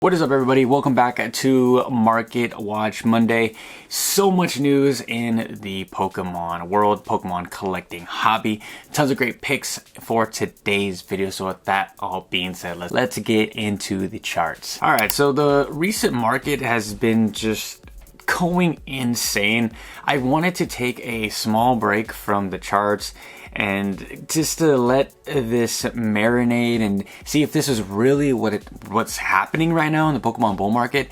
What is up, everybody? Welcome back to Market Watch Monday. So much news in the Pokemon world, Pokemon collecting hobby. Tons of great picks for today's video. So with that all being said, let's get into the charts. All right, so the recent market has been just going insane. I wanted to take a small break from the charts and just to let this marinate and see if this is really what's happening right now in the Pokemon bull market.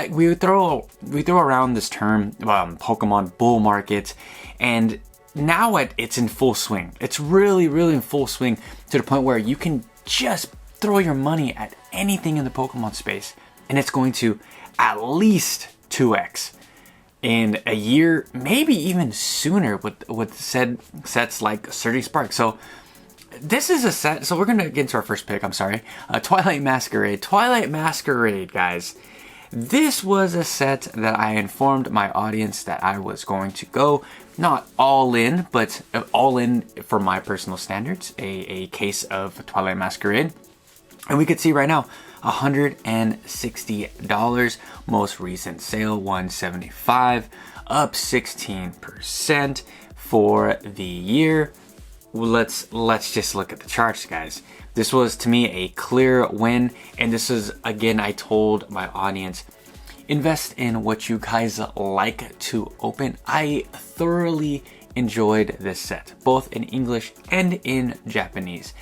We throw around this term Pokemon bull market, and now it's in full swing. It's really in full swing to the point where you can just throw your money at anything in the Pokemon space and it's going to at least 2x in a year, maybe even sooner with said sets like Surdy Spark. So this is a set, so we're gonna get into our first pick, Twilight Masquerade. Twilight Masquerade, guys. This was a set that I informed my audience that I was going to go, not all in, but all in for my personal standards, a case of Twilight Masquerade. And we could see right now, $160, most recent sale, $175, up 16% for the year. Let's just look at the charts, guys. This was, to me, a clear win, and this is, again, I told my audience, invest in what you guys like to open. I thoroughly enjoyed this set, both in English and in Japanese.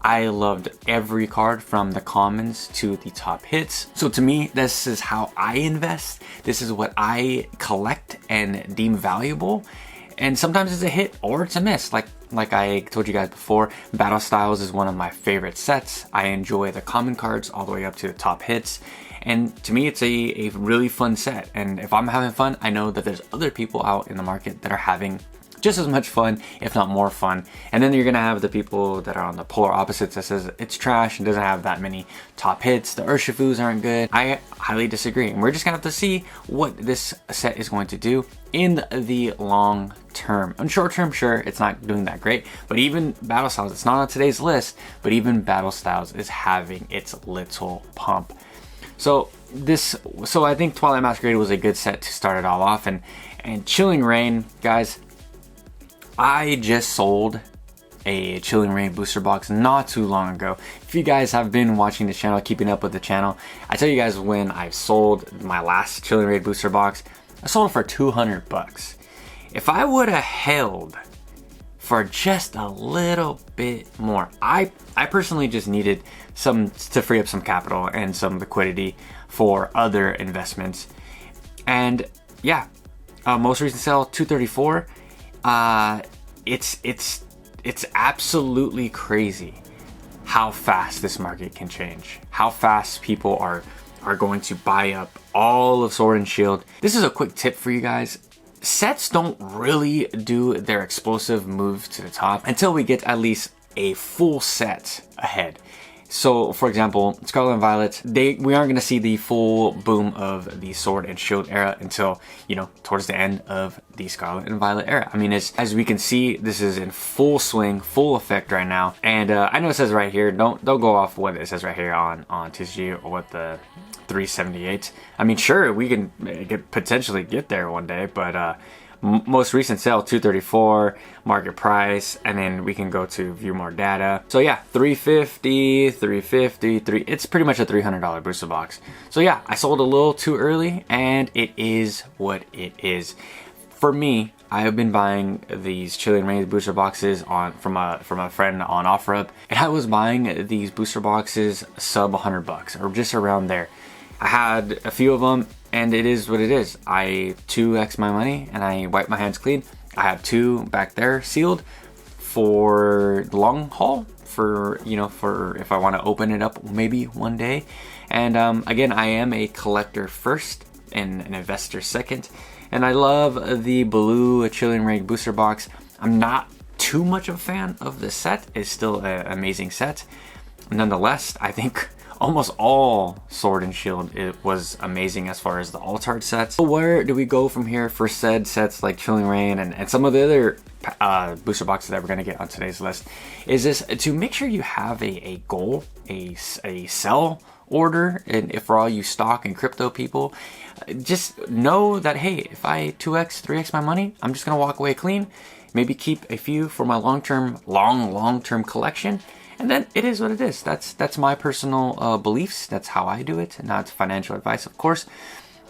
I loved every card from the commons to the top hits. So to me, this is how I invest. This is what I collect and deem valuable. And sometimes it's a hit or it's a miss. Like I told you guys before, Battle Styles is one of my favorite sets. I enjoy the common cards all the way up to the top hits. And to me, it's a really fun set. And if I'm having fun, I know that there's other people out in the market that are having just as much fun, if not more fun. And then you're gonna have the people that are on the polar opposites that says it's trash and doesn't have that many top hits. The Urshifus aren't good. I highly disagree. And we're just gonna have to see what this set is going to do in the long term. In short term, sure, it's not doing that great, but even Battle Styles, it's not on today's list, but even Battle Styles is having its little pump. So I think Twilight Masquerade was a good set to start it all off. And Chilling Reign, guys, I just sold a Chilling Reign booster box not too long ago. If you guys have been watching the channel, keeping up with the channel, I tell you guys when I sold my last Chilling Reign booster box, I sold it for 200 bucks. If I would have held for just a little bit more, I personally just needed some to free up some capital and some liquidity for other investments. And yeah, most recent sale, 234. It's absolutely crazy how fast this market can change, how fast people are going to buy up all of Sword and Shield. This is a quick tip for you guys. Sets don't really do their explosive move to the top until we get at least a full set ahead. So, for example, Scarlet and Violet, we aren't going to see the full boom of the Sword and Shield era until, towards the end of the Scarlet and Violet era. I mean, as we can see, this is in full swing, full effect right now. And I know it says right here, don't go off what it says right here on TCG or what the 378. I mean, sure, we can potentially get there one day, but most recent sale 234 market price, and then we can go to view more data. So yeah, 350, it's pretty much a $300 booster box. So yeah, I sold a little too early, and it is what it is. For me, I have been buying these Chilling Reign booster boxes from a friend on OfferUp, and I was buying these booster boxes sub 100 bucks or just around there. I had a few of them, and it is what it is. I 2x my money and I wipe my hands clean. I have 2 back there sealed for the long haul, for if I want to open it up maybe one day. And again, I am a collector first and an investor second. And I love the blue Chilling Reign booster box. I'm not too much of a fan of the set. It's still an amazing set. Nonetheless, I think almost all Sword and Shield, it was amazing as far as the alt-art sets. So where do we go from here for said sets like Chilling Reign and some of the other booster boxes that we're going to get on today's list? Is this to make sure you have a goal, a sell order, and if for all you stock and crypto people, just know that, hey, if I 2x, 3x my money, I'm just gonna walk away clean, maybe keep a few for my long-term collection, and then it is what it is. That's my personal beliefs. That's how I do it, not financial advice, of course.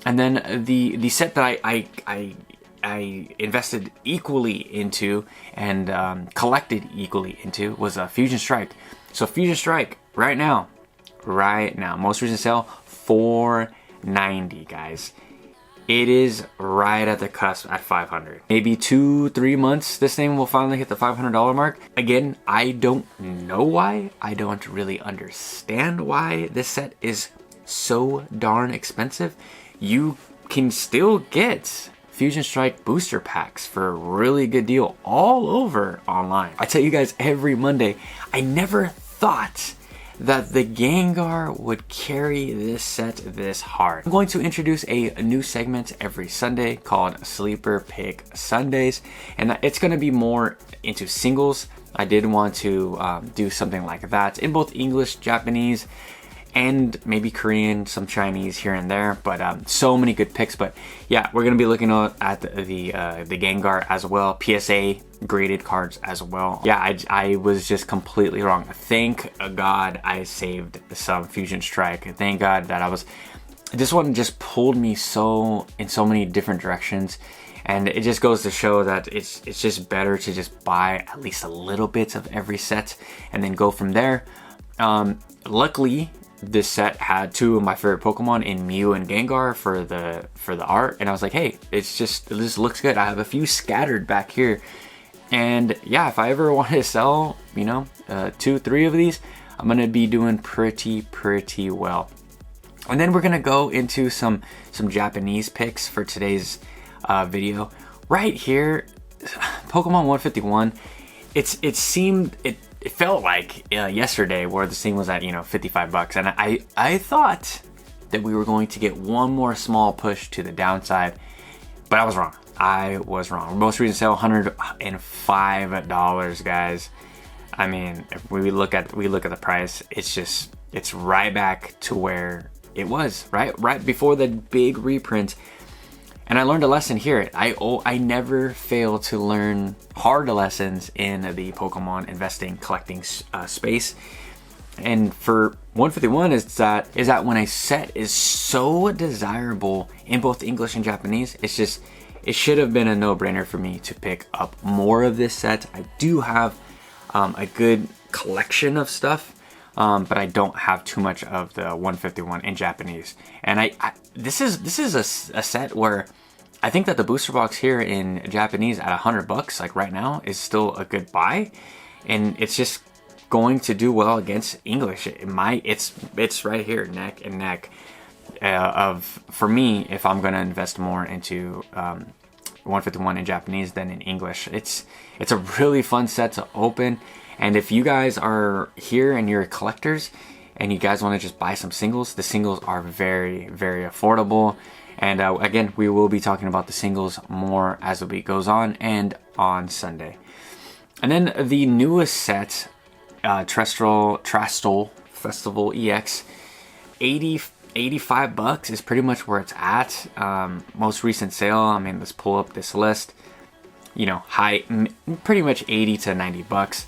And then the set that I invested equally into and collected equally into was a Fusion Strike. So Fusion Strike right now, most recent sale, $490, guys. It is right at the cusp at 500. Maybe 2-3 months, this thing will finally hit the $500 mark. Again, I don't know why. I don't really understand why this set is so darn expensive. You can still get Fusion Strike booster packs for a really good deal all over online. I tell you guys every Monday, I never thought that the Gengar would carry this set this hard. I'm going to introduce a new segment every Sunday called Sleeper Pick Sundays, and it's going to be more into singles. I did want to do something like that in both English, Japanese, and maybe Korean, some Chinese here and there, but so many good picks. But yeah, we're gonna be looking at the Gengar as well, PSA graded cards as well. Yeah, I was just completely wrong. Thank God I saved some Fusion Strike. Thank God that this one just pulled me in so many different directions, and it just goes to show that it's just better to just buy at least a little bit of every set and then go from there. Luckily, this set had two of my favorite Pokemon in Mew and Gengar for the art, and I was like, hey, this looks good. I have a few scattered back here, and yeah, if I ever want to sell, 2-3 of these, I'm gonna be doing pretty well. And then we're gonna go into some Japanese picks for today's video. Right here, Pokemon 151. It felt like yesterday where this thing was at, $55, and I thought that we were going to get one more small push to the downside, but I was wrong. Most recent sale, $105, guys. I mean, if we look at the price, it's right back to where it was, right before the big reprint. And I learned a lesson here. I never fail to learn hard lessons in the Pokemon investing, collecting space. And for 151 is that when a set is so desirable in both English and Japanese, it should have been a no-brainer for me to pick up more of this set. I do have a good collection of stuff, but I don't have too much of the 151 in Japanese. And this is a set where I think that the booster box here in Japanese at $100, like right now, is still a good buy, and it's just going to do well against English. It's right here, neck and neck. For me, if I'm gonna invest more into 151 in Japanese than in English, it's a really fun set to open. And if you guys are here and you're collectors and you guys want to just buy some singles, the singles are very affordable. And again, we will be talking about the singles more as the week goes on and on Sunday. And then the newest set, Trastal Festival EX, $85 is pretty much where it's at. Most recent sale, I mean, let's pull up this list. Pretty much $80 to $90.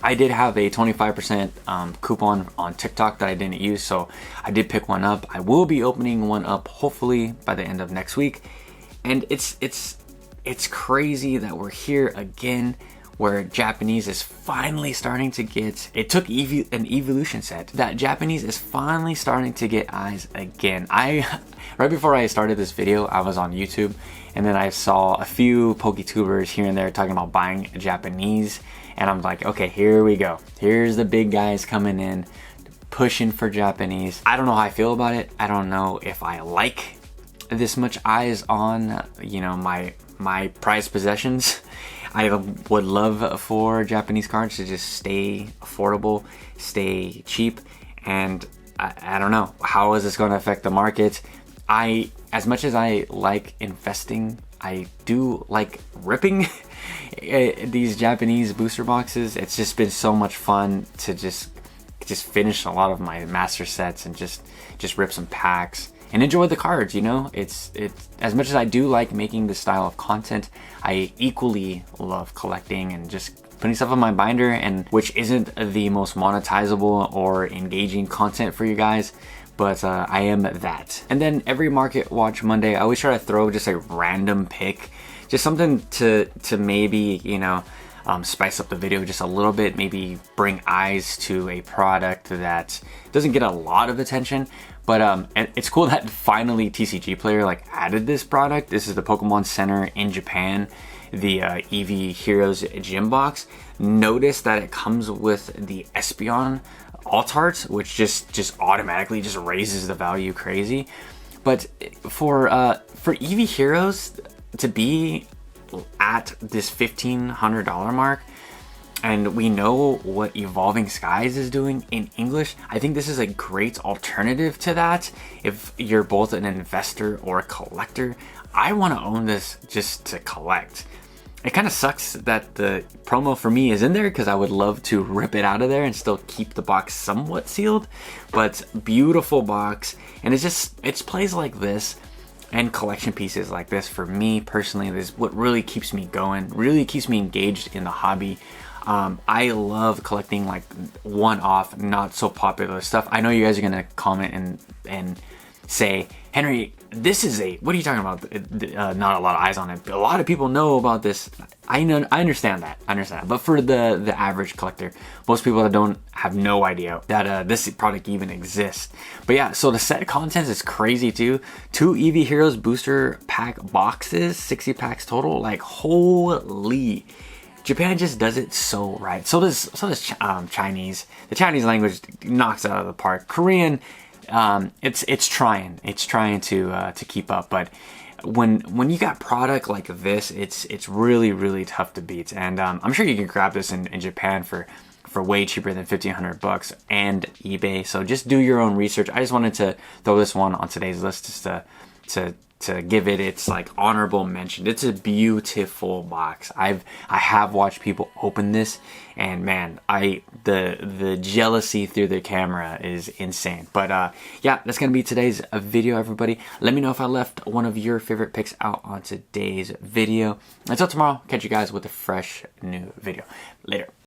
I did have a 25% coupon on TikTok that I didn't use, so I did pick one up. I will be opening one up hopefully by the end of next week. And it's crazy that we're here again, where Japanese is finally starting to get, it took an evolution set, that Japanese is finally starting to get eyes again. Right before I started this video, I was on YouTube, and then I saw a few PokeTubers here and there talking about buying Japanese, and I'm like, okay, here we go. Here's the big guys coming in, pushing for Japanese. I don't know how I feel about it. I don't know if I like this much eyes on, my prized possessions. I would love for Japanese cards to just stay affordable, stay cheap, and I don't know, how is this going to affect the market? As much as I like investing, I do like ripping these Japanese booster boxes. It's just been so much fun to just finish a lot of my master sets and just rip some packs and enjoy the cards. You know, it's as much as I do like making this style of content, I equally love collecting and just putting stuff on my binder, and which isn't the most monetizable or engaging content for you guys, but I am that. And then every Market Watch Monday, I always try to throw just a random pick, just something to maybe, you know, spice up the video just a little bit, maybe bring eyes to a product that doesn't get a lot of attention. But and it's cool that finally TCG Player like added this product. This is the Pokemon Center in Japan, the Eevee Heroes Gym Box. Notice that it comes with the Espeon alt art, which just automatically just raises the value crazy. But for Eevee Heroes to be at this $1,500 mark, and we know what Evolving Skies is doing in English, I think this is a great alternative to that. If you're both an investor or a collector, I want to own this just to collect. It kind of sucks that the promo for me is in there because I would love to rip it out of there and still keep the box somewhat sealed, but beautiful box. And it's plays like this and collection pieces like this, for me personally, is what really keeps me going, really keeps me engaged in the hobby. I love collecting like one-off, not so popular stuff. I know you guys are gonna comment and say, Henry, this is what are you talking about? Not a lot of eyes on it. A lot of people know about this. I understand that. But for the average collector, most people that don't have no idea that this product even exists. But yeah, so the set content is crazy too. 2 Eevee Heroes booster pack boxes, 60 packs total. Like, holy. Japan just does it so right. So does Chinese. The Chinese language knocks it out of the park. Korean, it's trying to keep up, but when you got product like this, it's really tough to beat. And I'm sure you can grab this in Japan for way cheaper than $1,500 and eBay. So just do your own research. I just wanted to throw this one on today's list just to give it its like honorable mention. It's a beautiful box. I have watched people open this, and man, the jealousy through the camera is insane. But yeah, that's gonna be today's video, everybody. Let me know if I left one of your favorite picks out on today's video. Until tomorrow, catch you guys with a fresh new video. Later.